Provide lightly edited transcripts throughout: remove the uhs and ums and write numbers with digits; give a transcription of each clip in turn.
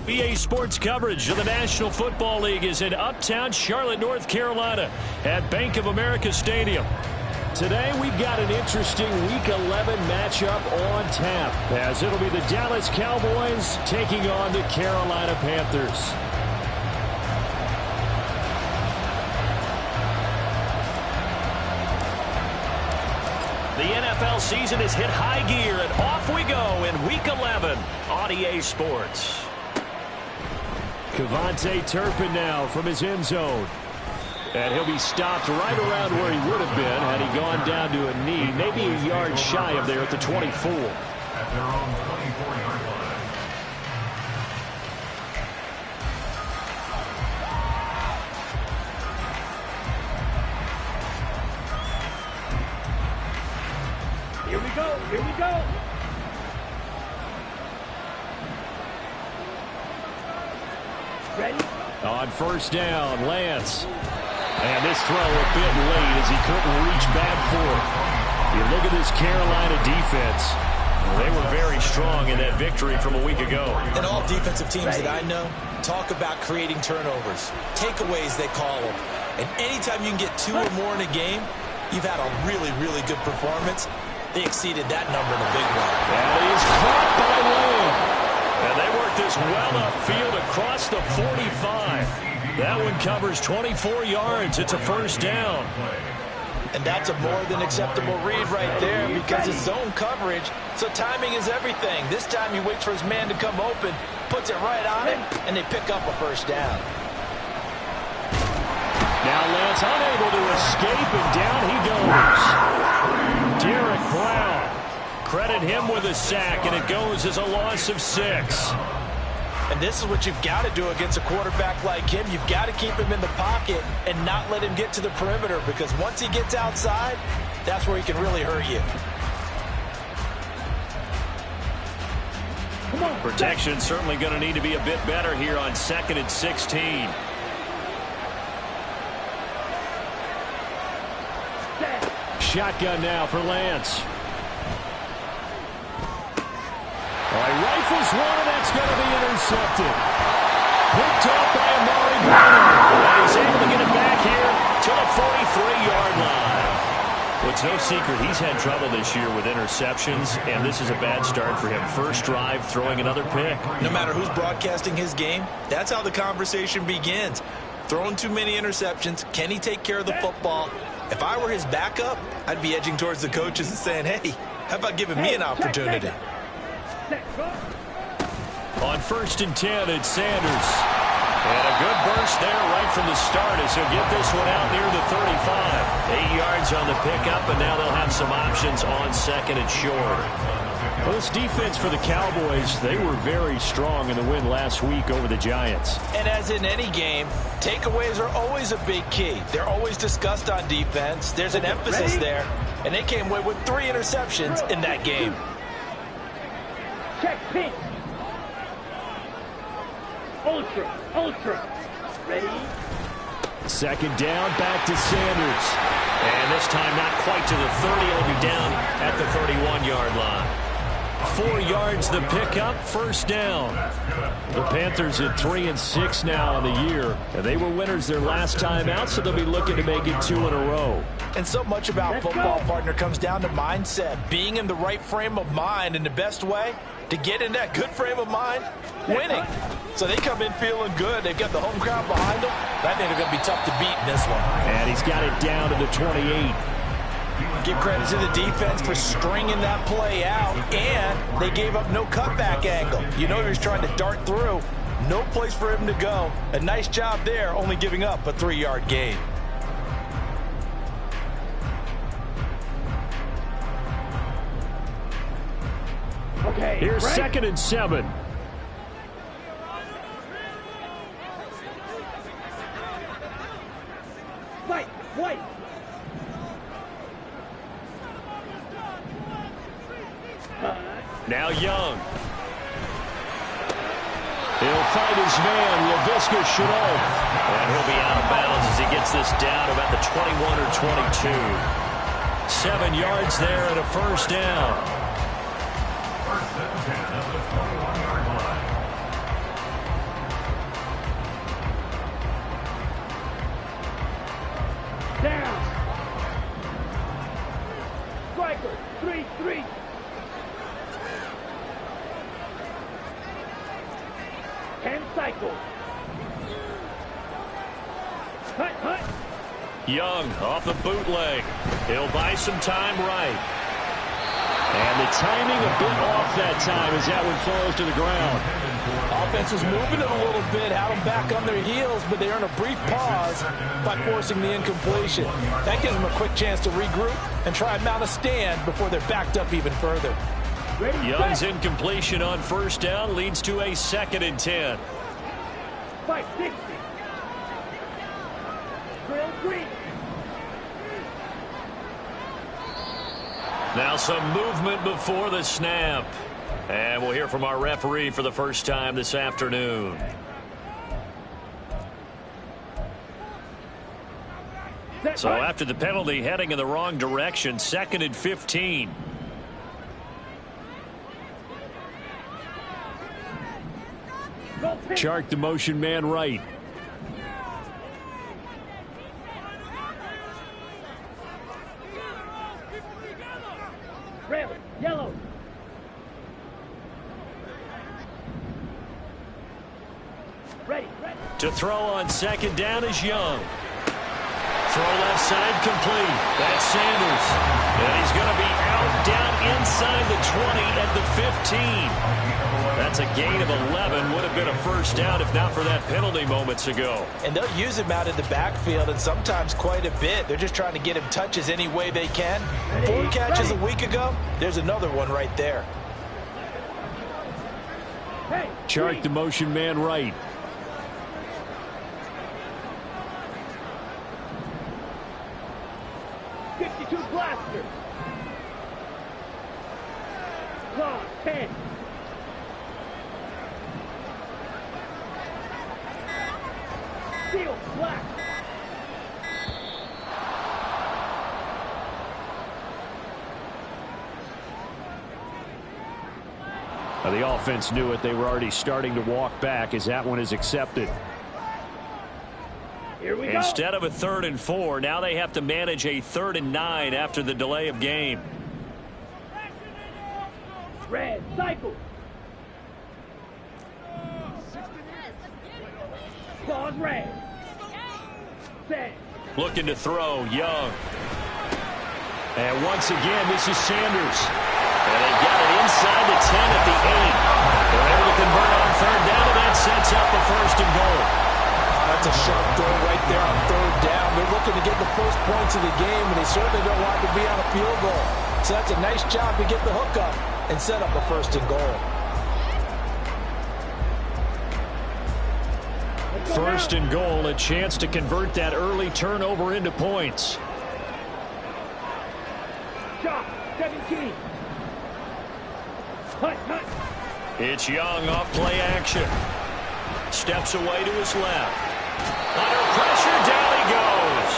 EA Sports coverage of the National Football League is in uptown Charlotte, North Carolina at Bank of America Stadium. Today we've got an interesting Week 11 matchup on tap, as it'll be the Dallas Cowboys taking on the Carolina Panthers. The NFL season has hit high gear, and off we go in Week 11 on EA Sports. Cavante Turpin now from his end zone. And he'll be stopped right around where he would have been had he gone down to a knee, maybe a yard shy of there at the 24. At their own 24-yard line. Here we go, here we go. Ready? On first down, Lance. And this throw a bit late as he couldn't reach back for it. You look at this Carolina defense. They were very strong in that victory from a week ago. And all defensive teams that I know talk about creating turnovers. Takeaways, they call them. And anytime you can get 2 or more in a game, you've had a really, really good performance. They exceeded that number in a big way. And he is caught by Lamb. And they work this well upfield across the 45. That one covers 24 yards. It's a first down. And that's a more than acceptable read right there because it's zone coverage, so timing is everything. This time he waits for his man to come open, puts it right on him, and they pick up a first down. Now Lance unable to escape, and down he goes. Derek Brown. Credit him with a sack, and it goes as a loss of 6. And this is what you've got to do against a quarterback like him. You've got to keep him in the pocket and not let him get to the perimeter, because once he gets outside, that's where he can really hurt you. Come on. Protection certainly going to need to be a bit better here on 2nd and 16. Shotgun now for Lance. He rifles one, and that's going to be intercepted. Picked off by Amari Brown. And he's able to get it back here to the 43-yard line. Well, it's no secret he's had trouble this year with interceptions, and this is a bad start for him. First drive, throwing another pick. No matter who's broadcasting his game, that's how the conversation begins. Throwing too many interceptions, can he take care of the football? If I were his backup, I'd be edging towards the coaches and saying, hey, how about giving me an opportunity? On 1st and 10, it's Sanders. And a good burst there right from the start as he'll get this one out near the 35. 8 yards on the pickup, and now they'll have some options on 2nd and short. Well, this defense for the Cowboys, they were very strong in the win last week over the Giants. And as in any game, takeaways are always a big key. They're always discussed on defense. There's an emphasis there, and they came away with 3 interceptions in that game. Check pitch. Ultra. Ready? 2nd down, back to Sanders. And this time not quite to the 30. It'll be down at the 31-yard line. 4 yards the pickup, first down. The Panthers at 3-6 now on the year. And they were winners their last time out, so they'll be looking to make it 2 in a row. And so much about football, partner, comes down to mindset. Being in the right frame of mind, and the best way to get in that good frame of mind, winning. So they come in feeling good. They've got the home crowd behind them. I think they're going to be tough to beat in this one. And he's got it down to the 28. Give credit to the defense for stringing that play out, and they gave up no cutback angle. You know he was trying to dart through. No place for him to go. A nice job there, only giving up a 3-yard gain. Okay. Here's right. 2nd and 7. White. Now Young. He'll find his man, Laviska Shenault. And he'll be out of bounds as he gets this down about the 21 or 22. 7 yards there and a first down. Hut, hut. Young off the bootleg. He'll buy some time right. And the timing a bit off that time as that one falls to the ground. Offense was moving it a little bit, had them back on their heels, but they earn a brief pause by forcing the incompletion. That gives them a quick chance to regroup and try and mount a stand before they're backed up even further. Young's incompletion on first down leads to a 2nd and 10. 560. Drill green. Now some movement before the snap. And we'll hear from our referee for the first time this afternoon. So after the penalty, heading in the wrong direction, 2nd and 15. Chark the motion man right. Red, yellow. Ready. To throw on 2nd down is Young. Throw left side complete. That's Sanders. And he's going to be out down inside the 20 at the 15. That's a gain of 11. Would have been a first down if not for that penalty moments ago. And they'll use him out in the backfield and sometimes quite a bit. They're just trying to get him touches any way they can. 4 catches a week ago. There's another one right there. Chark the motion man right. Blaster. Claw, 10. Steel, black. The offense knew it. They were already starting to walk back as that one is accepted. Here we Instead of a 3rd and 4, now they have to manage a 3rd and 9 after the delay of game. Red, cycle. Claws red. Set. Looking to throw, Young. And once again, this is Sanders. And they've got it inside the 10 at the 8. They're able to convert on 3rd down, and that sets up a 1st and goal. That's a sharp throw right there on 3rd down. They're looking to get the first points of the game, and they certainly don't want to be on a field goal. So that's a nice job to get the hook up and set up a 1st and goal. 1st and goal, a chance to convert that early turnover into points. Shot, 17. Hut, hut. It's Young off play action. Steps away to his left. Under pressure, down he goes.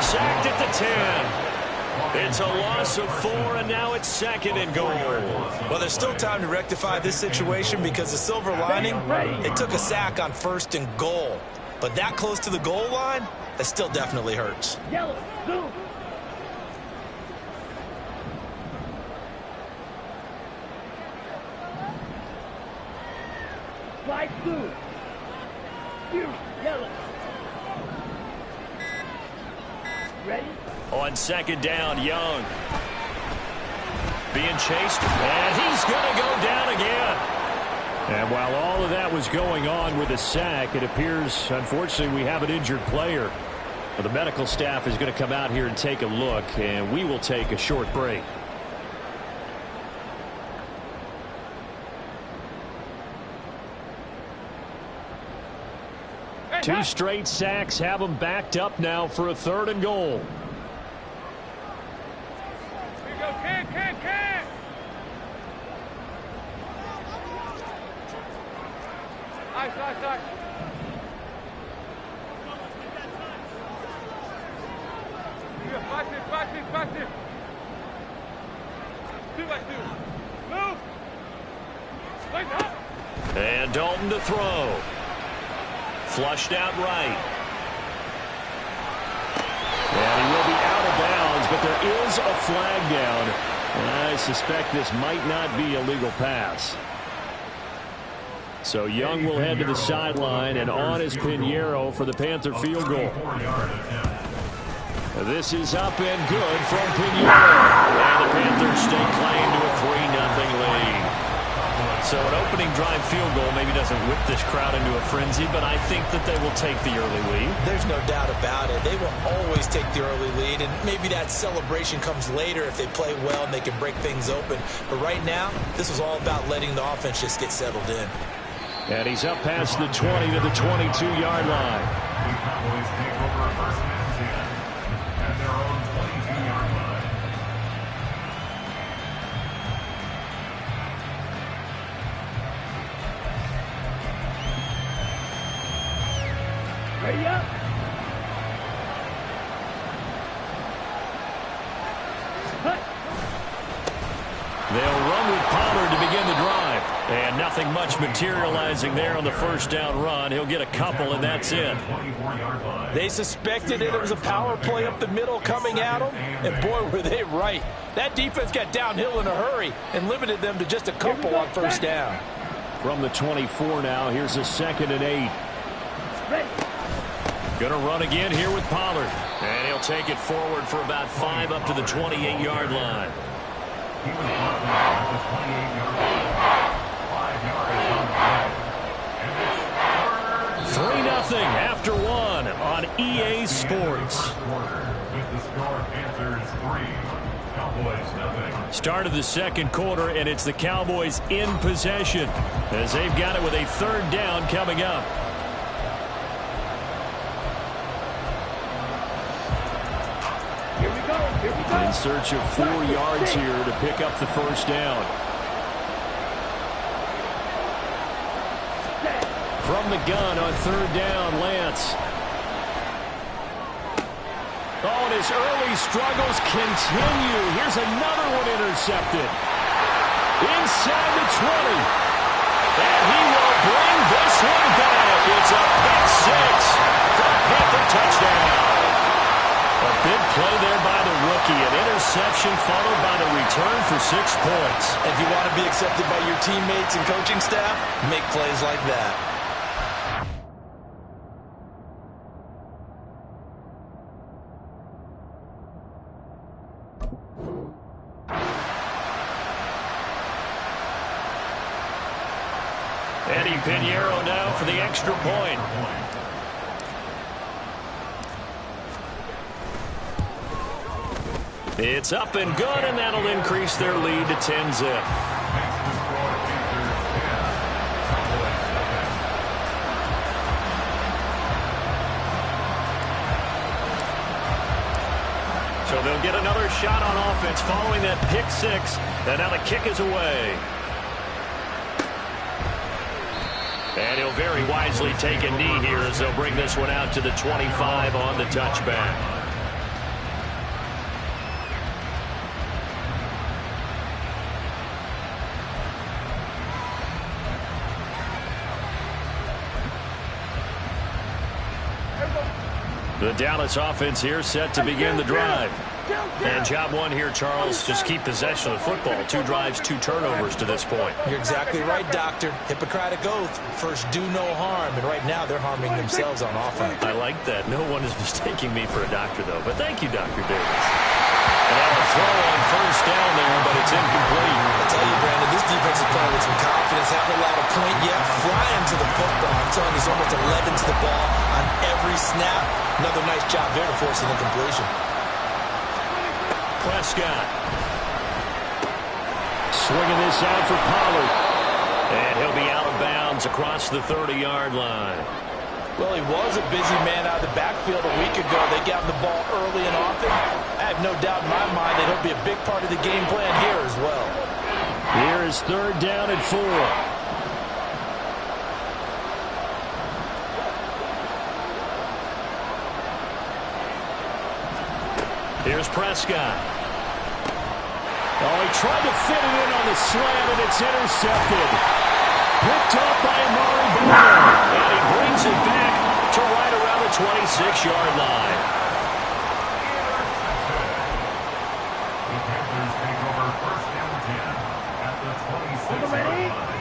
Sacked at the 10. It's a loss of 4, and now it's 2nd and goal. Well, there's still time to rectify this situation because the silver lining, it took a sack on 1st and goal. But that close to the goal line, that still definitely hurts. Yellow, zoom. Slide through. Yellow. Ready? On 2nd down, Young. Being chased, and he's going to go down again. And while all of that was going on with a sack, it appears, unfortunately, we have an injured player. Well, the medical staff is going to come out here and take a look, and we will take a short break. Two straight sacks have them backed up now for a 3rd and goal. Here you go, can. Nice. Watch it. 2-by-2. Move. And Dalton to throw. Flushed out right. And he will be out of bounds, but there is a flag down. And I suspect this might not be a legal pass. So Young will head to the sideline, and on is Pinheiro for the Panther field goal. This is up and good from Pinheiro. And the Panthers stake claim to a 3-0 lead. So an opening drive field goal maybe doesn't whip this crowd into a frenzy, but I think that they will take the early lead. There's no doubt about it. They will always take the early lead, and maybe that celebration comes later if they play well and they can break things open. But right now, this was all about letting the offense just get settled in. And he's up past the 20 to the 22-yard line. The Cowboys take over first and 10 at their own 22-yard line. Ready up. They'll run with Pollard to begin the drive. And nothing much materializing there on the first down run. He'll get a couple, and that's it. They suspected it was a power play up the middle coming at them, and boy, were they right. That defense got downhill in a hurry and limited them to just a couple on first down. From the 24 now, here's a 2nd and 8. Going to run again here with Pollard. And he'll take it forward for about 5 up to the 28-yard line. He was blocked at the 28-yard line. 5 yards on the play. And it's 3-0 after 1 on EA Sports. With the score, Panthers 3, Cowboys 0. Start of the second quarter, and it's the Cowboys in possession as they've got it with a 3rd down coming up. In search of 4 yards here to pick up the first down. From the gun on 3rd down, Lance. Oh, and his early struggles continue. Here's another one intercepted. Inside the 20. And he will bring this one back. It's a pick 6 for a Panther touchdown. A big play there by the rookie. An interception followed by the return for 6 points. If you want to be accepted by your teammates and coaching staff, make plays like that. Eddie Pinheiro now for the extra point. It's up and good, and that'll increase their lead to 10-zip. So they'll get another shot on offense following that pick 6, and now the kick is away. And he'll very wisely take a knee here as they'll bring this one out to the 25 on the touchback. The Dallas offense here set to begin the drive. And job one here, Charles, just keep possession of the football. 2 drives, 2 turnovers to this point. You're exactly right, Doctor. Hippocratic oath. First, do no harm. And right now, they're harming themselves on offense. I like that. No one is mistaking me for a doctor, though. But thank you, Dr. Davis. And now a throw on first down there, but it's incomplete. I tell you, Brandon, this defense is playing with some confidence. Haven't allowed a point yet. Flying to the football. I'm telling you, there's almost 11 to the ball on every snap. Another nice job there to force an incompletion. Prescott. Swinging this out for Pollard. And he'll be out of bounds across the 30-yard line. Well, he was a busy man out of the backfield a week ago. They got him the ball early and often. I have no doubt in my mind that he'll be a big part of the game plan here as well. Here is 3rd down and 4. Here's Prescott. Oh, he tried to fit it in on the slant, and it's intercepted. Picked up by Amari Bowman. And he brings it back to right around the 26-yard line. The Panthers take over first and 10 at the 26-yard line.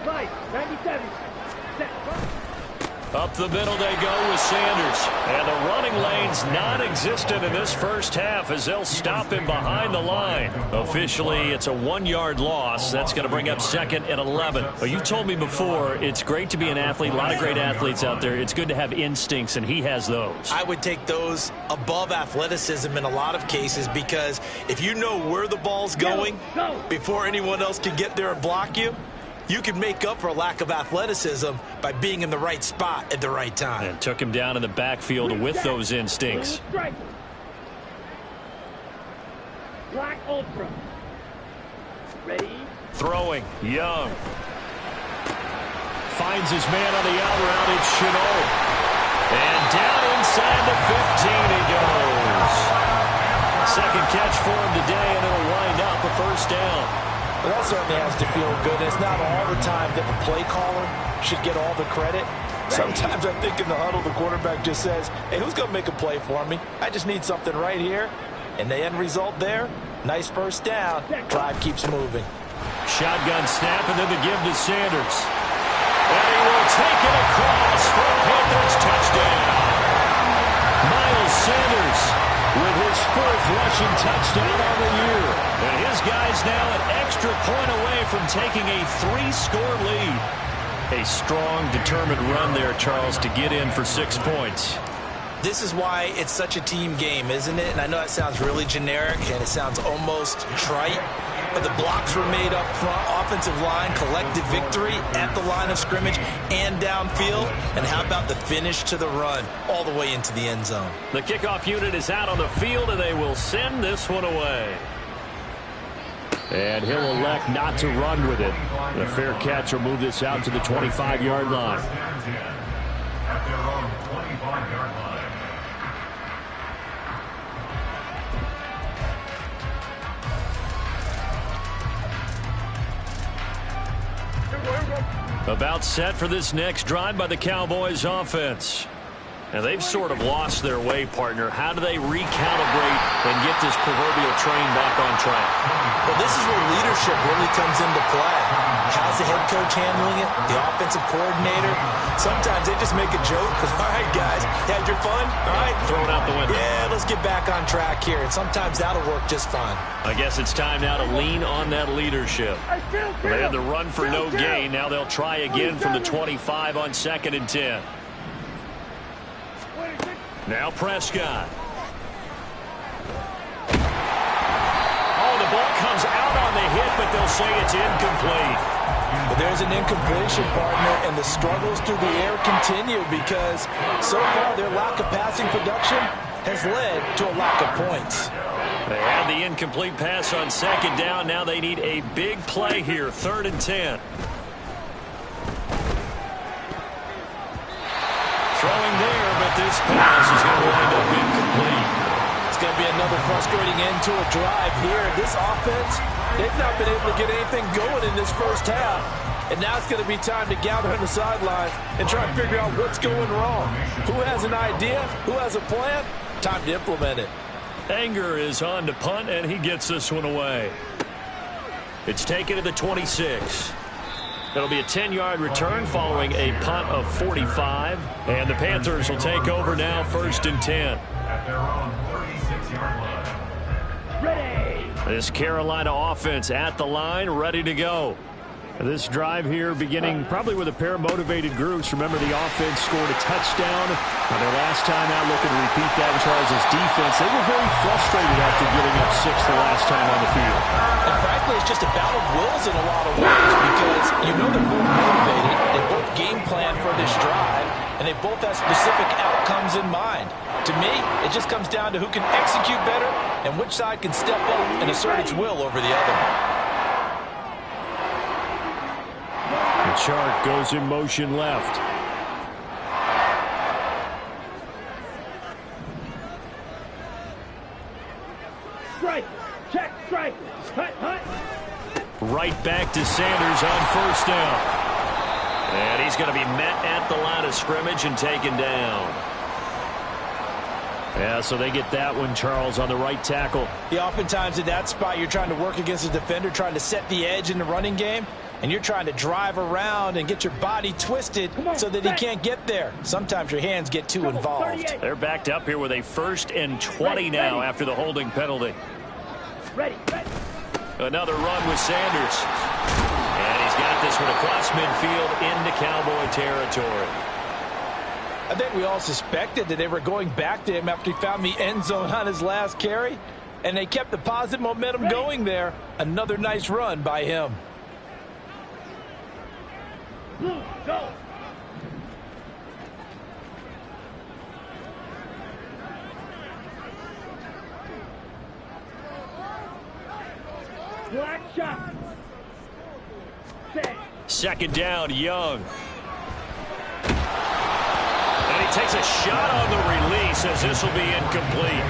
Fight. 97. Set. Up the middle they go with Sanders. And the running lane's non-existent in this first half as they'll stop him behind the line. Officially, it's a 1-yard loss. That's going to bring up 2nd and 11. Well, you told me before, it's great to be an athlete. A lot of great athletes out there. It's good to have instincts, and he has those. I would take those above athleticism in a lot of cases, because if you know where the ball's going before anyone else can get there and block you, you can make up for a lack of athleticism by being in the right spot at the right time. And took him down in the backfield with those instincts. Black Ultra. Ready? Throwing. Young. Finds his man on the out route. It's Chenault. And down inside the 15 he goes. Second catch for him today, and it'll wind up a first down. Well, that certainly has to feel good. It's not all the time that the play caller should get all the credit. Sometimes I think in the huddle, the quarterback just says, hey, who's going to make a play for me? I just need something right here. And the end result there, nice first down. Drive keeps moving. Shotgun snap, and then the give to Sanders. And he will take it across for a Panthers touchdown. Miles Sanders with his 4th rushing touchdown on the year. And his guy's now an extra point away from taking a 3-score lead. A strong, determined run there, Charles, to get in for 6 points. This is why it's such a team game, isn't it? And I know that sounds really generic, and it sounds almost trite, but the blocks were made up front, offensive line, collective victory at the line of scrimmage and downfield. And how about the finish to the run all the way into the end zone? The kickoff unit is out on the field, and they will send this one away. And he'll elect not to run with it. The fair catch will move this out to the 25-yard line. At their own 25-yard line. About set for this next drive by the Cowboys offense. And they've sort of lost their way, partner. How do they recalibrate and get this proverbial train back on track? Well, this is where leadership really comes into play. How's the head coach handling it? The offensive coordinator? Sometimes they just make a joke. All right, guys, you had your fun? All right. Throw it out the window. Yeah, let's get back on track here. And sometimes that'll work just fine. I guess it's time now to lean on that leadership. They had the run for no gain. Now they'll try again from the 25 on 2nd and 10. Now Prescott. Oh, the ball comes out on the hit, but they'll say it's incomplete. But there's an incompletion, partner, and the struggles through the air continue because so far their lack of passing production has led to a lack of points. They had the incomplete pass on 2nd down. Now they need a big play here, 3rd and 10. Throwing there, but this pass is going to wind up incomplete. It's going to be another frustrating end to a drive here. This offense, they've not been able to get anything going in this first half. And now it's going to be time to gather on the sidelines and try and figure out what's going wrong. Who has an idea? Who has a plan? Time to implement it. Anger is on to punt, and he gets this one away. It's taken to the 26. It'll be a 10-yard return following a punt of 45. And the Panthers will take over now, 1st and 10. At their own 36-yard line. Ready. This Carolina offense at the line, ready to go. This drive here beginning probably with a pair of motivated groups. Remember, the offense scored a touchdown on their last time out. Looking to repeat that as far as his defense. They were very frustrated after giving up 6 the last time on the field. And frankly, it's just a battle of wills in a lot of ways because you know they're both motivated. They both game plan for this drive, and they both have specific outcomes in mind. To me, it just comes down to who can execute better and which side can step up and assert its will over the other. The chart goes in motion left. Strike. Check. Strike. Hut. Hut. Right back to Sanders on 1st down. And he's going to be met at the line of scrimmage and taken down. Yeah, so they get that one, Charles, on the right tackle. Yeah, oftentimes in that spot, you're trying to work against a defender, trying to set the edge in the running game. and you're trying to drive around and get your body twisted so that he can't get there. Sometimes your hands get too involved. They're backed up here with a 1st and 20 now after the holding penalty. Ready. Another run with Sanders. And he's got this one across midfield into Cowboy territory. I think we all suspected that they were going back to him after he found the end zone on his last carry, and they kept the positive momentum going there. Another nice run by him. Blue, go. Black shot. Set. 2nd down, Young. And he takes a shot on the release as this will be incomplete.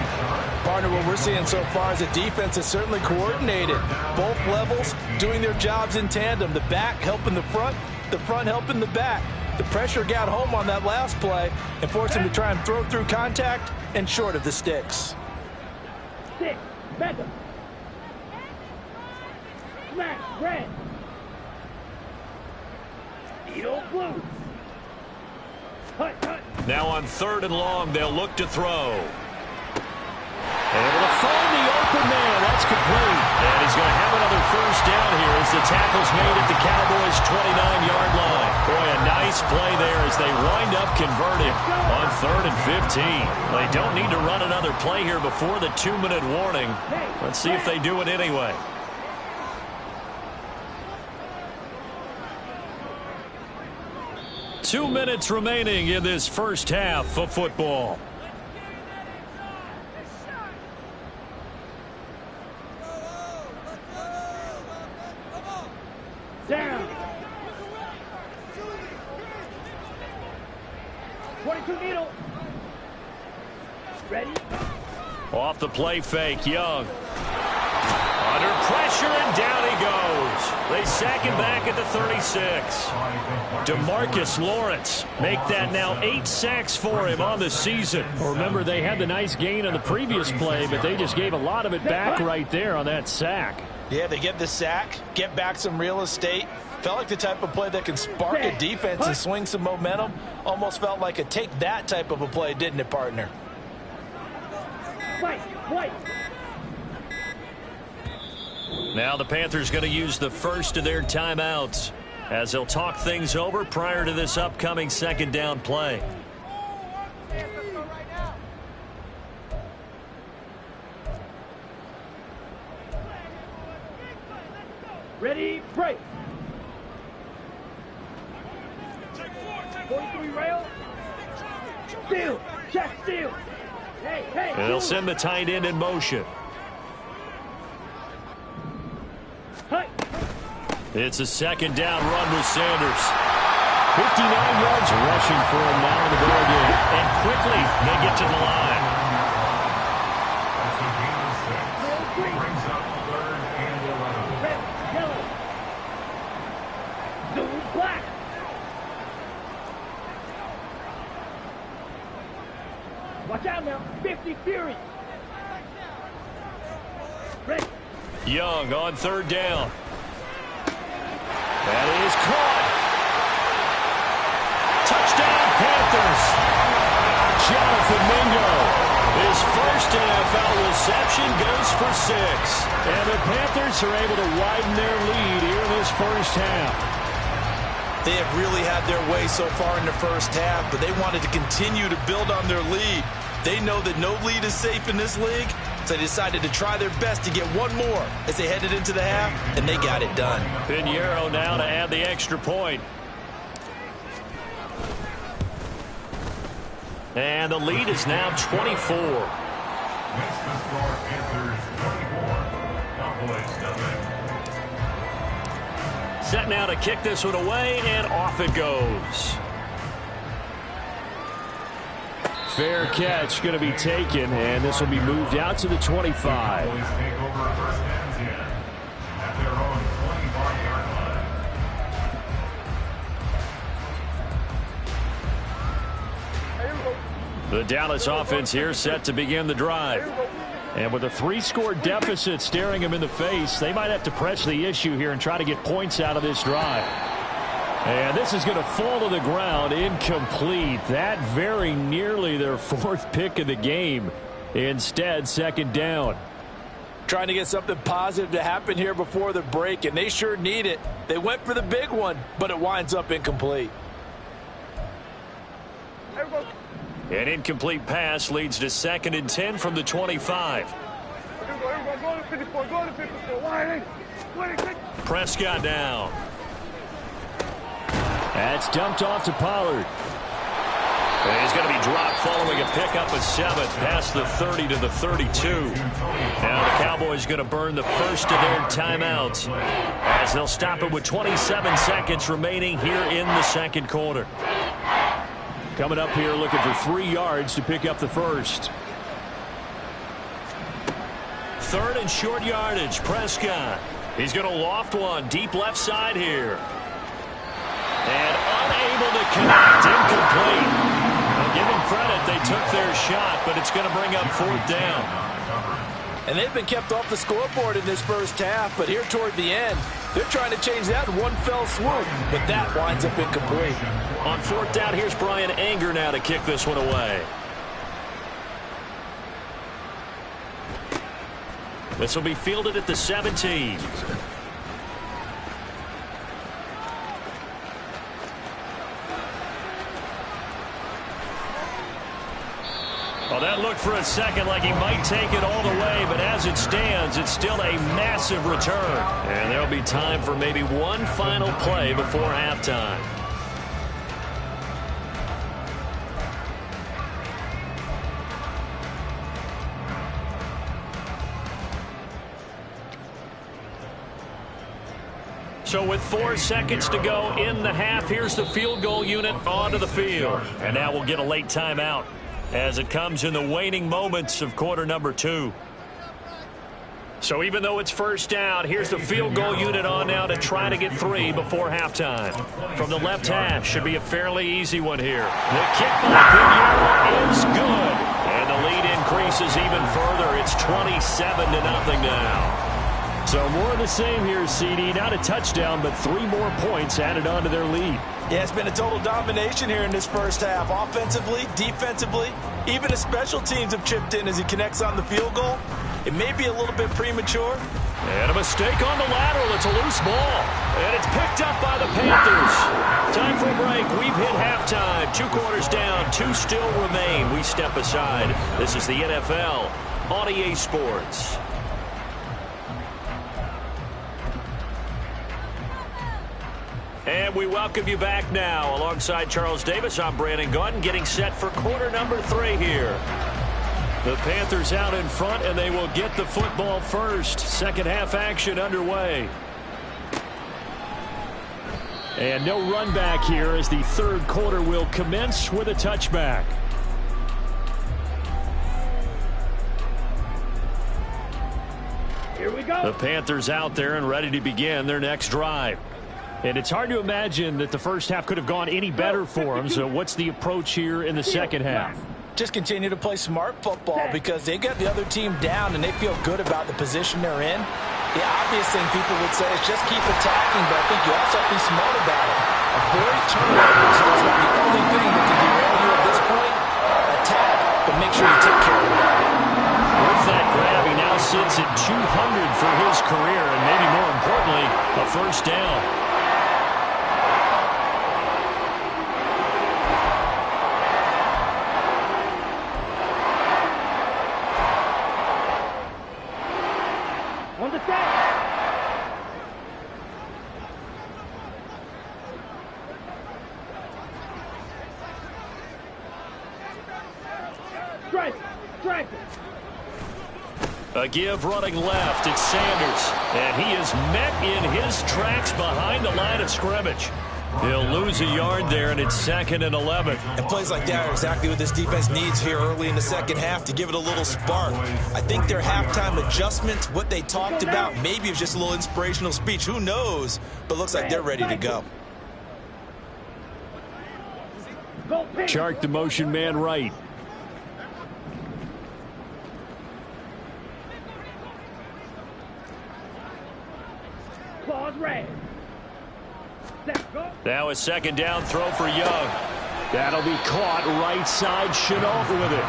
Partner, what we're seeing so far is the defense is certainly coordinated. Both levels doing their jobs in tandem. The back helping the front helping the back. The pressure got home on that last play and forced him to try and throw through contact and short of the sticks. 6, Beckham. Smash, red. Needle, blue. Hut. Now on 3rd and long, they'll look to throw. Able to find the open man. That's complete. And he's going to have another 1st down here as the tackle's made at the Cowboys' 29-yard line. Boy, a nice play there as they wind up converting on 3rd and 15. They don't need to run another play here before the 2-minute warning. Let's see if they do it anyway. Two minutes remaining in this first half of football. Down. 22 needle. Ready. Off the play fake, Young. Under pressure, and down he goes. They sack him back at the 36. DeMarcus Lawrence make that now 8 sacks for him on the season. Well, remember, they had the nice gain on the previous play, but they just gave a lot of it back right there on that sack. Yeah, they get the sack, get back some real estate. Felt like the type of play that can spark a defense and swing some momentum. Almost felt like a take that type of a play, didn't it, partner? White. Now the Panthers going to use the first of their timeouts as they'll talk things over prior to this upcoming 2nd down play. Ready, break. 43 rail. Steal. Check, steal. Hey. And they'll send the tight end in motion. Hut. It's a 2nd down run with Sanders. 59 yards rushing for him now in the goal game. And quickly they get to the line. That's a gain of 6. Brings up 3rd and 11. Red, yellow. Blue, black. Watch out now. 50 Fury. Ready. Young on 3rd down. That is caught. Touchdown, Panthers. Jonathan Mingo. His first NFL reception goes for 6. And the Panthers are able to widen their lead here in this first half. They have really had their way so far in the first half, but they wanted to continue to build on their lead. They know that no lead is safe in this league, so they decided to try their best to get one more as they headed into the half, and they got it done. Pinheiro now to add the extra point. And the lead is now 24. Makes the score Panthers 24. Cowboys nothing. Set now to kick this one away, and off it goes. Fair catch going to be taken, and this will be moved out to the 25. Cowboys take over 1st and 10 at their own 25-yard line. The Dallas offense here set to begin the drive. And with a 3-score deficit staring them in the face, they might have to press the issue here and try to get points out of this drive. And this is going to fall to the ground, incomplete. That very nearly their 4th pick of the game. Instead, 2nd down. Trying to get something positive to happen here before the break, and they sure need it. They went for the big one, but it winds up incomplete. An incomplete pass leads to 2nd and 10 from the 25. Prescott down. That's dumped off to Pollard. And he's going to be dropped following a pickup of 7 past the 30 to the 32. Now the Cowboys going to burn the first of their timeouts as they'll stop it with 27 seconds remaining here in the 2nd quarter. Coming up here looking for 3 yards to pick up the first. 3rd and short yardage. Prescott. He's going to loft one deep left side here. And unable to connect. Incomplete. Well, give them credit. They took their shot, but it's going to bring up 4th down. And they've been kept off the scoreboard in this first half, but here toward the end, they're trying to change that in one fell swoop, but that winds up incomplete. On 4th down, here's Brian Anger now to kick this one away. This will be fielded at the 17. Well, that looked for a second like he might take it all the way, but as it stands, it's still a massive return. And there'll be time for maybe one final play before halftime. So with 4 seconds to go in the half, here's the field goal unit onto the field. And now we'll get a late timeout as it comes in the waning moments of quarter number 2. So even though it's first down, here's the field goal unit on now to try to get 3 before halftime. From the left half, should be a fairly easy one here. The kick by Pinheiro is good. And the lead increases even further. It's 27-0 now. So more of the same here, CD. Not a touchdown, but 3 more points added on to their lead. Yeah, it's been a total domination here in this first half. Offensively, defensively, even the special teams have chipped in as he connects on the field goal. It may be a little bit premature. And a mistake on the lateral. It's a loose ball. And it's picked up by the Panthers. Time for a break. We've hit halftime. 2 quarters down. 2 still remain. We step aside. This is the NFL on EA Sports. And we welcome you back now. Alongside Charles Davis, I'm Brandon Gaudin, getting set for quarter number 3 here. The Panthers out in front, and they will get the football first. Second half action underway. And no run back here as the 3rd quarter will commence with a touchback. Here we go. The Panthers out there and ready to begin their next drive. And it's hard to imagine that the first half could have gone any better for them. So what's the approach here in the second half? Just continue to play smart football because they got the other team down and they feel good about the position they're in. The obvious thing people would say is just keep attacking, but I think you also have to be smart about it. Avoid turnovers. That's not the only thing that can derail you at this point. Attack, but make sure you take care of the ball. With that grab, he now sits at 200 for his career, and maybe more importantly, a first down. On the set. Strike. Strike. A give running left. It's Sanders. And he is met in his tracks behind the line of scrimmage. He'll lose a yard there, and it's 2nd and 11. And plays like that are exactly what this defense needs here early in the second half to give it a little spark. I think their halftime adjustment, what they talked about, maybe it was just a little inspirational speech. Who knows? But looks like they're ready to go. Chark the motion man right. now a second down throw for Young. That'll be caught right side. Chenault with it.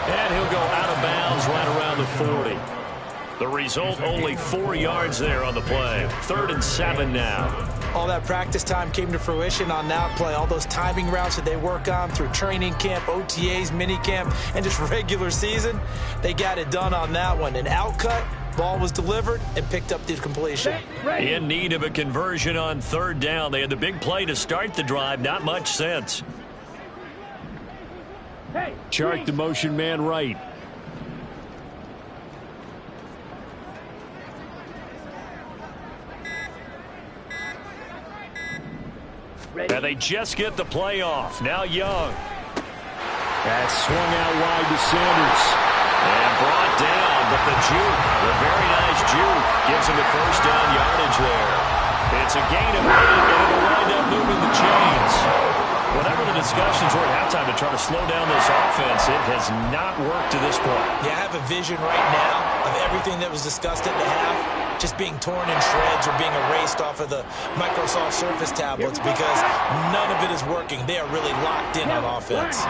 And he'll go out of bounds right around the 40. The result, only 4 yards there on the play. 3rd and 7 now. All that practice time came to fruition on that play. All those timing routes that they work on through training camp, OTAs, minicamp, and just regular season, they got it done on that one. An outcut, ball was delivered, and picked up the completion. In need of a conversion on 3rd down. They had the big play to start the drive. Not much sense. Chart the motion man right. And they just get the play off. Now Young. That's swung out wide to Sanders. And brought down, but the juke, the very nice juke, gives him the 1st down yardage there. It's a gain of 8, and it'll wind up moving the chains. Whatever the discussions were at halftime to try to slow down this offense, it has not worked to this point. Yeah, I have a vision right now of everything that was discussed at the half just being torn in shreds or being erased off of the Microsoft Surface tablets because none of it is working. They are really locked in on offense.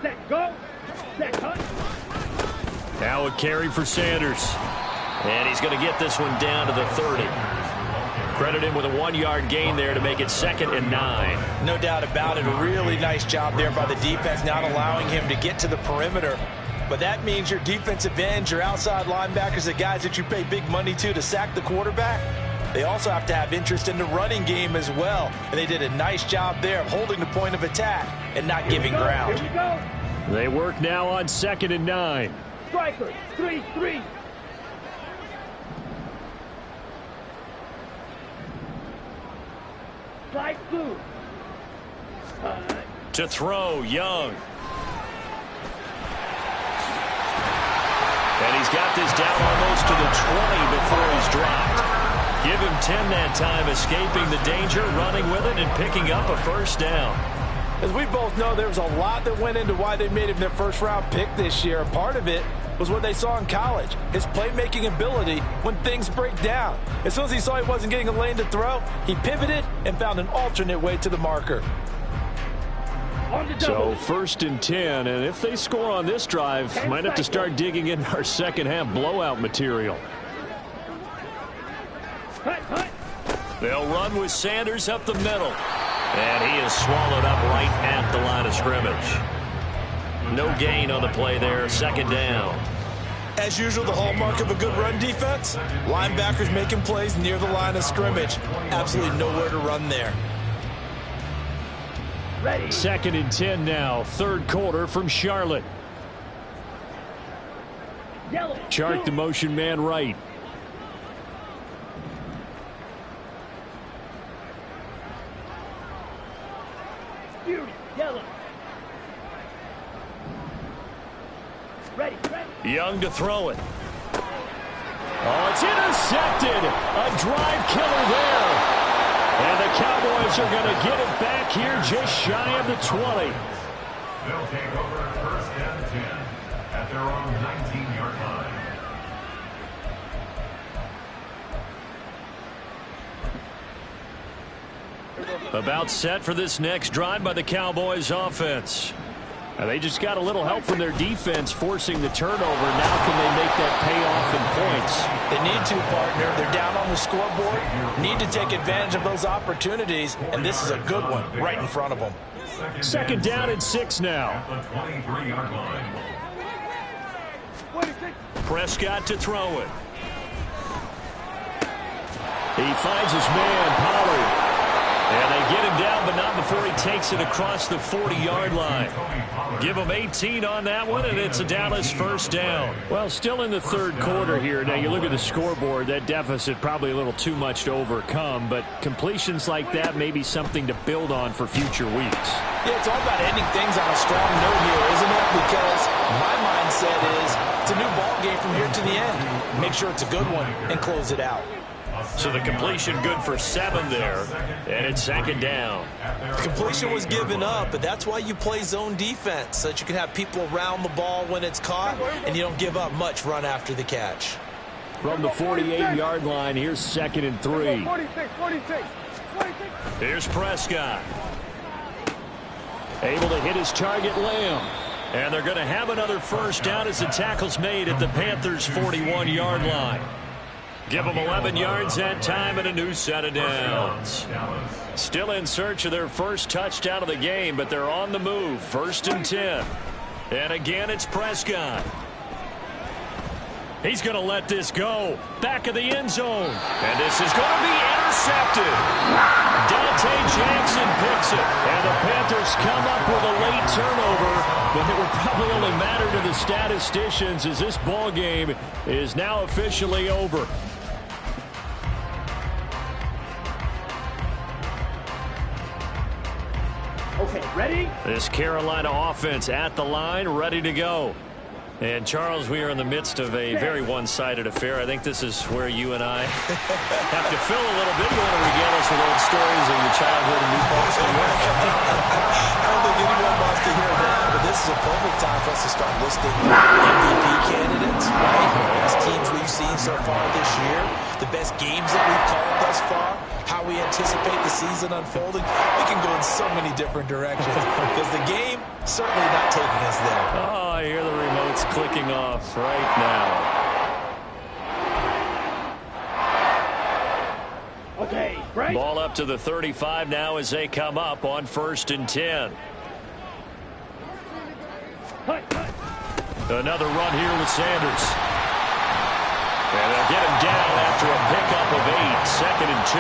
Set, go. Set, cut. Now a carry for Sanders. And he's going to get this one down to the 30. Credit him with a 1-yard gain there to make it 2nd and 9. No doubt about it. A really nice job there by the defense, not allowing him to get to the perimeter. But that means your defensive ends, your outside linebackers, the guys that you pay big money to sack the quarterback, they also have to have interest in the running game as well. And they did a nice job there of holding the point of attack and not giving ground. Here we go. They work now on 2nd and 9. Striker, 3-3. Slide through. To throw, Young. And he's got this down almost to the 20 before he's dropped. Give him 10 that time, escaping the danger, running with it, and picking up a 1st down. As we both know, there was a lot that went into why they made him their 1st-round pick this year. And part of it was what they saw in college, his playmaking ability when things break down. As soon as he saw he wasn't getting a lane to throw, he pivoted and found an alternate way to the marker. So 1st and 10, and if they score on this drive, might have to start digging in our second-half blowout material. They'll run with Sanders up the middle. And he is swallowed up right at the line of scrimmage. No gain on the play there, 2nd down. As usual, the hallmark of a good run defense, linebackers making plays near the line of scrimmage. Absolutely nowhere to run there. 2nd and 10 now, 3rd quarter from Charlotte. Chart the motion man right. Yellow. Ready. Young to throw it. Oh, it's intercepted. A drive killer there. And the Cowboys are going to get it back here just shy of the 20. They'll take over 1st and 10 at their own 19-yard line. About set for this next drive by the Cowboys offense. Now they just got a little help from their defense forcing the turnover. Now can they make that pay off in points? They need to, partner. They're down on the scoreboard. Need to take advantage of those opportunities, and this is a good one right in front of them. 2nd down and 6 now. The 23-yard line. Prescott to throw it. He finds his man, Pollard. And they get him down, but not before he takes it across the 40-yard line. Give him 18 on that one, and it's a Dallas 1st down. Well, still in the 3rd quarter here. Now, you look at the scoreboard, that deficit probably a little too much to overcome, but completions like that may be something to build on for future weeks. Yeah, it's all about ending things on a strong note here, isn't it? Because my mindset is it's a new ball game from here to the end. Make sure it's a good one and close it out. So the completion good for 7 there, and it's 2nd down. Completion was given up, but that's why you play zone defense, so that you can have people around the ball when it's caught, and you don't give up much run after the catch. From the 48-yard line, here's 2nd and 3. 46. Here's Prescott. Able to hit his target, Lamb. And they're going to have another first down as the tackle's made at the Panthers' 41-yard line. Give them 11 yards that time and a new set of downs. Still in search of their first touchdown of the game, but they're on the move. 1st and 10. And again, it's Prescott. He's going to let this go. Back of the end zone. And this is going to be intercepted. Dante Jackson picks it. And the Panthers come up with a late turnover, but it would probably only matter to the statisticians as this ball game is now officially over. Okay, ready? This Carolina offense at the line, ready to go. And, Charles, we are in the midst of a very one-sided affair. I think this is where you and I have to fill a little bit. You want to regale us with old stories of your childhood in New Paltz, New York? I don't think anyone wants to hear that, but this is a perfect time for us to start listing MVP candidates, right? The best teams we've seen so far this year, the best games that we've called thus far, how we anticipate the season unfolding. We can go in so many different directions because the game certainly not taking us there. Oh, I hear the remotes clicking off right now. Okay, right? Ball up to the 35 now as they come up on 1st and 10. Cut. Another run here with Sanders. And they'll get him down after a pickup of 8. 2nd and 2.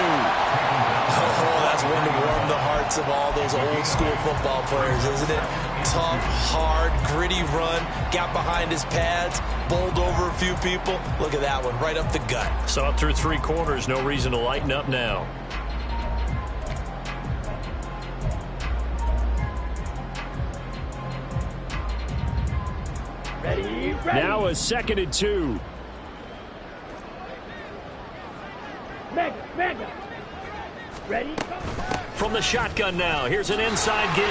Oh, that's one to warm the hearts of all those old school football players, isn't it? Tough, hard, gritty run, got behind his pads, bowled over a few people. Look at that one, right up the gut. Saw it through 3 quarters, no reason to lighten up now. Ready? Now a 2nd and 2. Mega. Ready? From the shotgun now, here's an inside give.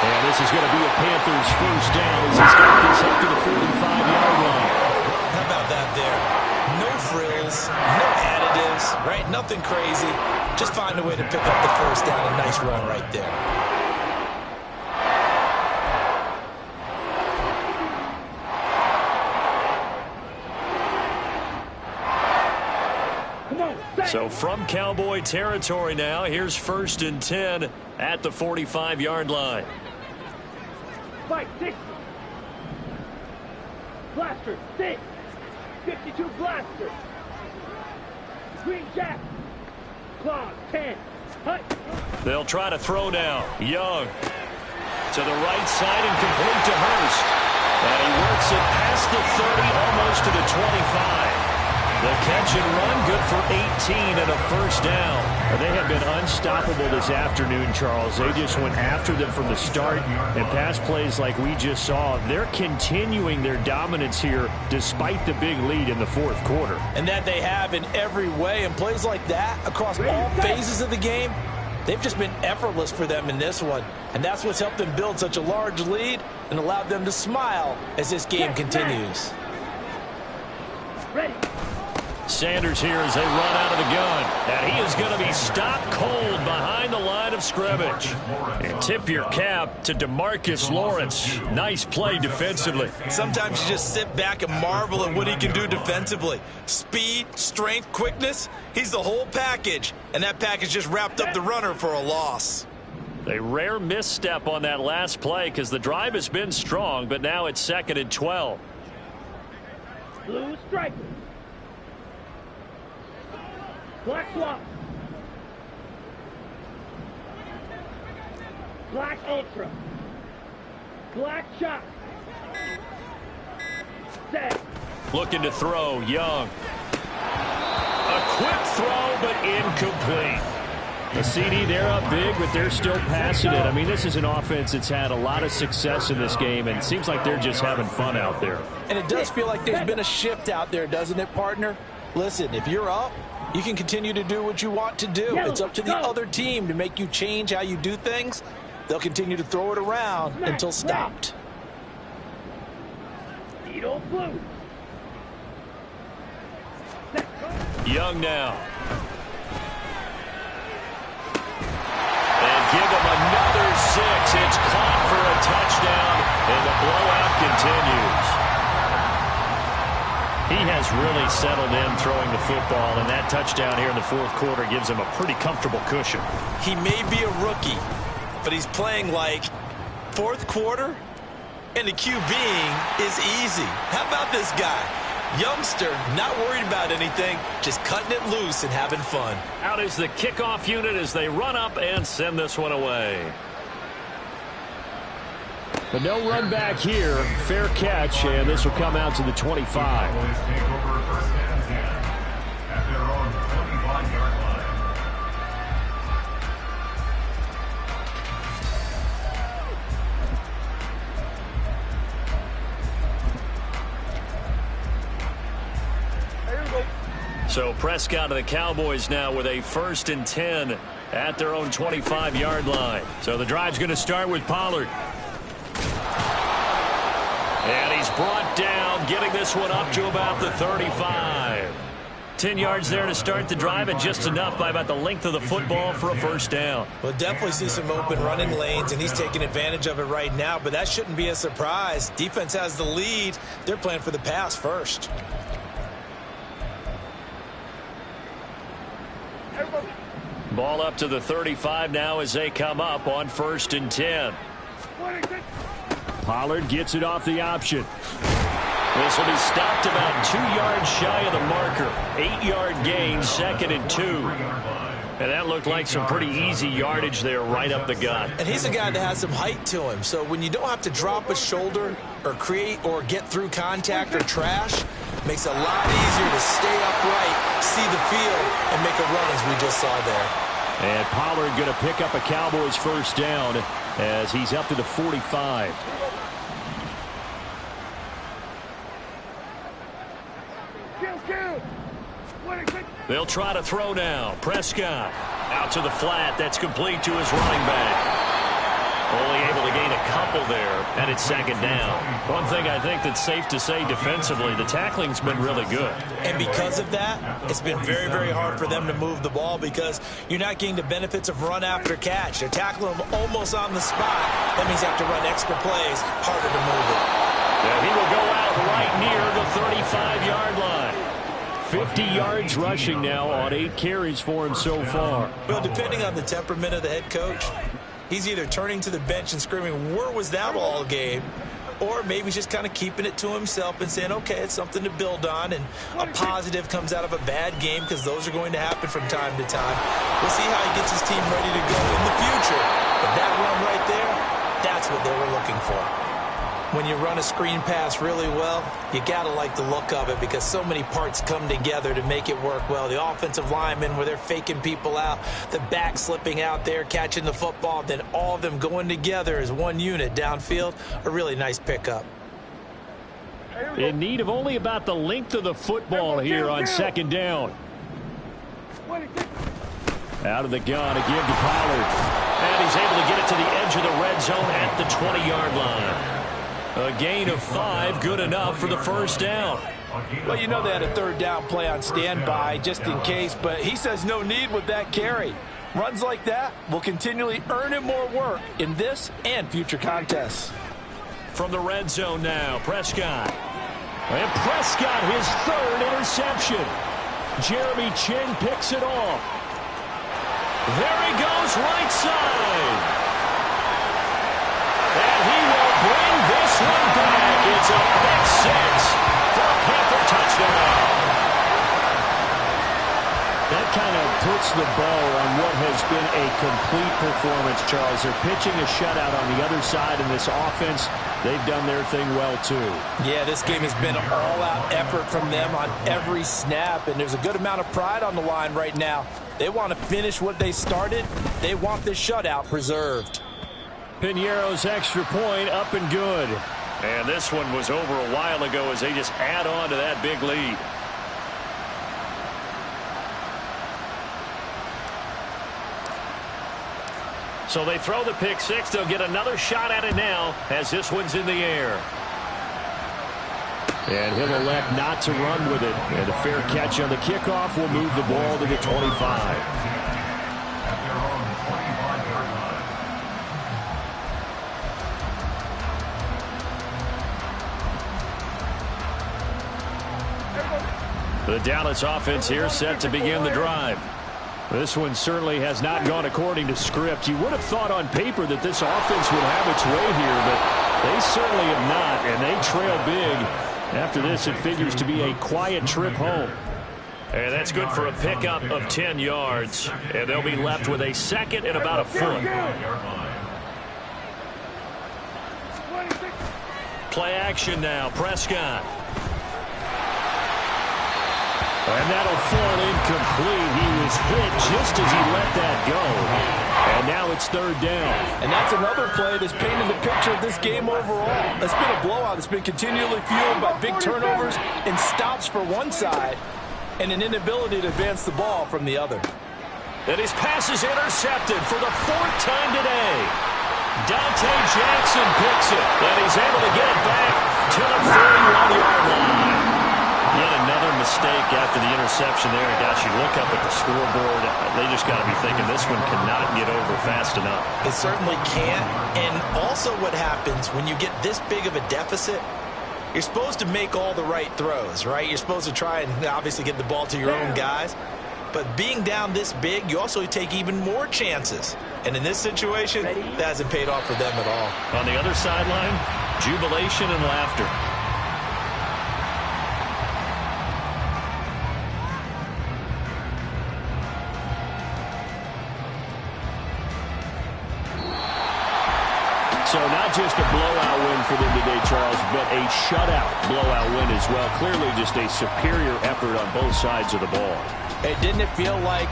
And this is going to be a Panthers first down as he's got this up to the 45-yard line. How about that there? No frills, no additives, right? Nothing crazy. Just find a way to pick up the first down. A nice run right there. So from Cowboy territory now, here's 1st and 10 at the 45-yard line. Fight 60. Blaster 6. 52 blaster. Green Jack. Claw 10. Hut. They'll try to throw now. Young to the right side and complete to Hurst. And he works it past the 30, almost to the 25. The catch and run, good for 18 and a first down. They have been unstoppable this afternoon, Charles. They just went after them from the start, and pass plays like we just saw, they're continuing their dominance here despite the big lead in the 4th quarter. And that they have in every way, and plays like that across all phases of the game, they've just been effortless for them in this one. And that's what's helped them build such a large lead and allowed them to smile as this game continues. Ready. Sanders here as they run out of the gun. And he is going to be stopped cold behind the line of scrimmage. And tip your cap to DeMarcus Lawrence. Nice play defensively. Sometimes you just sit back and marvel at what he can do defensively. Speed, strength, quickness, he's the whole package. And that package just wrapped up the runner for a loss. A rare misstep on that last play because the drive has been strong, but now it's 2nd and 12. Blue striker. Black swap. Black ultra. Black shot. Set. Looking to throw, Young. A quick throw, but incomplete. The CD, they're up big, but they're still passing it. I mean, this is an offense that's had a lot of success in this game, and it seems like they're just having fun out there. And it does feel like there's been a shift out there, doesn't it, partner? Listen, if you're up, you can continue to do what you want to do. It's up to the other team to make you change how you do things. They'll continue to throw it around until stopped. Needle blue. Young now. And give him another 6. It's caught for a touchdown, and the blowout continues. He has really settled in throwing the football, and that touchdown here in the fourth quarter gives him a pretty comfortable cushion. He may be a rookie, but he's playing like fourth quarter, and the QBing is easy. How about this guy? Youngster, not worried about anything, just cutting it loose and having fun. Out is the kickoff unit as they run up and send this one away. But no run back here. Fair catch, and this will come out to the 25. Cowboys take over first and 10 at their own 25-yard line. So Prescott and the Cowboys now with a 1st and 10 at their own 25-yard line. So the drive's going to start with Pollard. And he's brought down, getting this one up to about the 35. 10 yards there to start the drive, and just enough by about the length of the football for a first down. We'll definitely see some open running lanes, and he's taking advantage of it right now, but that shouldn't be a surprise. Defense has the lead. They're playing for the pass first. Ball up to the 35 now as they come up on 1st and 10. Pollard gets it off the option. This will be stopped about 2 yards shy of the marker. 8-yard gain, 2nd and 2. And that looked like some pretty easy yardage there right up the gut. And he's a guy that has some height to him. So when you don't have to drop a shoulder or create or get through contact or trash, makes it a lot easier to stay upright, see the field, and make a run as we just saw there. And Pollard going to pick up a Cowboys first down as he's up to the 45. They'll try to throw now. Prescott out to the flat. That's complete to his running back. Only able to gain a couple there, and it's 2nd down. One thing I think that's safe to say defensively, the tackling's been really good. And because of that, it's been very, very hard for them to move the ball because you're not getting the benefits of run after catch. They're tackling them almost on the spot. That means you have to run extra plays, harder to move it. Yeah, he will go out right near the 35-yard line. 50 yards rushing now on 8 carries for him so far. Well, depending on the temperament of the head coach, he's either turning to the bench and screaming, where was that all game? Or maybe he's just kind of keeping it to himself and saying, okay, it's something to build on, and a positive comes out of a bad game because those are going to happen from time to time. We'll see how he gets his team ready to go in the future. But that run right there, that's what they were looking for. When you run a screen pass really well, you got to like the look of it because so many parts come together to make it work well. The offensive linemen where they're faking people out, the back slipping out there, catching the football, then all of them going together as one unit downfield, a really nice pickup. In need of only about the length of the football here on 2nd down. Out of the gun again to Pollard. And he's able to get it to the edge of the red zone at the 20-yard line. A gain of 5, good enough for the first down. Well, you know they had a 3rd down play on standby just in case, but he says no need with that carry. Runs like that will continually earn him more work in this and future contests. From the red zone now, Prescott. And Prescott, his 3rd interception. Jeremy Chin picks it off. There he goes, right side. And he will bring this one back. It's a pick 6 for a Panther touchdown. That kind of puts the bow on what has been a complete performance, Charles. They're pitching a shutout on the other side in this offense. They've done their thing well, too. Yeah, this game has been an all-out effort from them on every snap, and there's a good amount of pride on the line right now. They want to finish what they started. They want this shutout preserved. Piñeiro's extra point up and good. And this one was over a while ago as they just add on to that big lead. So they throw the pick 6. They'll get another shot at it now as this one's in the air. And he'll elect not to run with it. And a fair catch on the kickoff will move the ball to the 25. The Dallas offense here set to begin the drive. This one certainly has not gone according to script. You would have thought on paper that this offense would have its way here, but they certainly have not, and they trail big. After this, it figures to be a quiet trip home. And that's good for a pickup of 10 yards. And they'll be left with a second and about a foot. Play action now. Prescott. And that'll fall incomplete. He was hit just as he let that go. And now it's third down. And that's another play that's painted the picture of this game overall. It's been a blowout. It's been continually fueled by big turnovers and stops for one side and an inability to advance the ball from the other. And his pass is intercepted for the fourth time today. Dante Jackson picks it, and he's able to get it back to the 41-yard line. Yet another mistake after the interception there. Gosh, you look up at the scoreboard, they just got to be thinking this one cannot get over fast enough. It certainly can't. And also what happens when you get this big of a deficit, you're supposed to make all the right throws, right? You're supposed to try and obviously get the ball to your own guys. But being down this big, you also take even more chances. And in this situation, that hasn't paid off for them at all. On the other sideline, jubilation and laughter. So not just a blowout win for them today, Charles, but a shutout blowout win as well. Clearly just a superior effort on both sides of the ball. Hey, didn't it feel like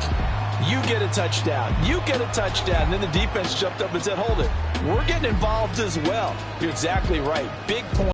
you get a touchdown, you get a touchdown, and then the defense jumped up and said, hold it, we're getting involved as well. You're exactly right. Big point.